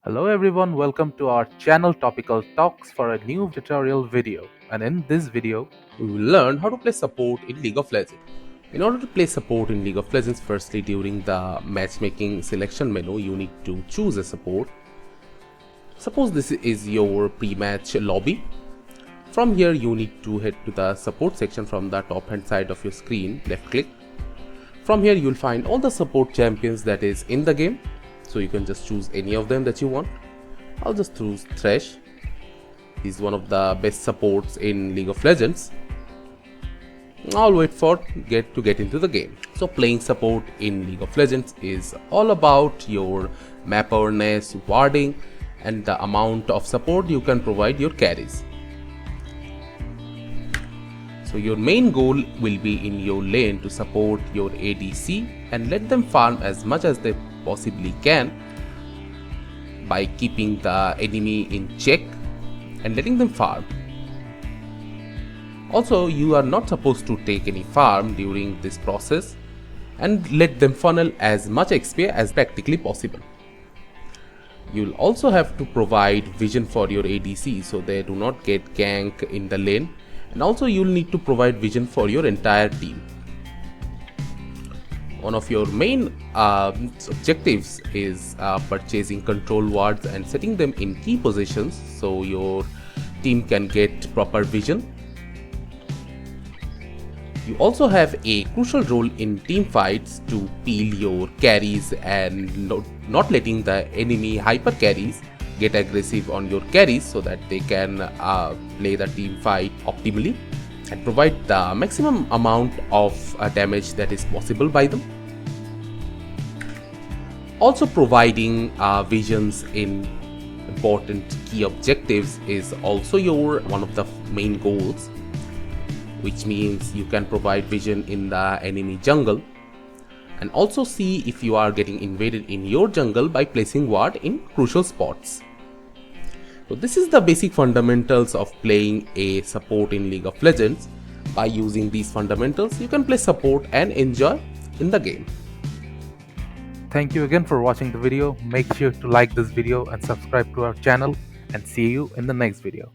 Hello everyone, welcome to our channel Topical Talks for a new tutorial video. And in this video, we will learn how to play support in League of Legends. In order to play support in League of Legends, firstly during the matchmaking selection menu, you need to choose a support. Suppose this is your pre-match lobby. From here you need to head to the support section from the top hand side of your screen, left click. From here you will find all the support champions that is in the game. So you can just choose any of them that you want. I'll just choose Thresh. He's one of the best supports in League of Legends. I'll wait for get into the game. So playing support in League of Legends is all about your map awareness, warding, and the amount of support you can provide your carries. So your main goal will be in your lane to support your ADC and let them farm as much as they possibly can by keeping the enemy in check and letting them farm. Also, you are not supposed to take any farm during this process and let them funnel as much XP as practically possible. You'll also have to provide vision for your ADC so they do not get gank in the lane, and also you'll need to provide vision for your entire team. One of your main objectives is purchasing control wards and setting them in key positions so your team can get proper vision. You also have a crucial role in team fights to peel your carries and not letting the enemy hyper carries get aggressive on your carries so that they can play the team fight optimally and provide the maximum amount of damage that is possible by them. Also providing visions in important key objectives is also your one of the main goals, which means you can provide vision in the enemy jungle and also see if you are getting invaded in your jungle by placing ward in crucial spots. So this is the basic fundamentals of playing a support in League of Legends. By using these fundamentals, you can play support and enjoy in the game. thank you again for watching the video. Make sure to like this video and subscribe to our channel, and see you in the next video.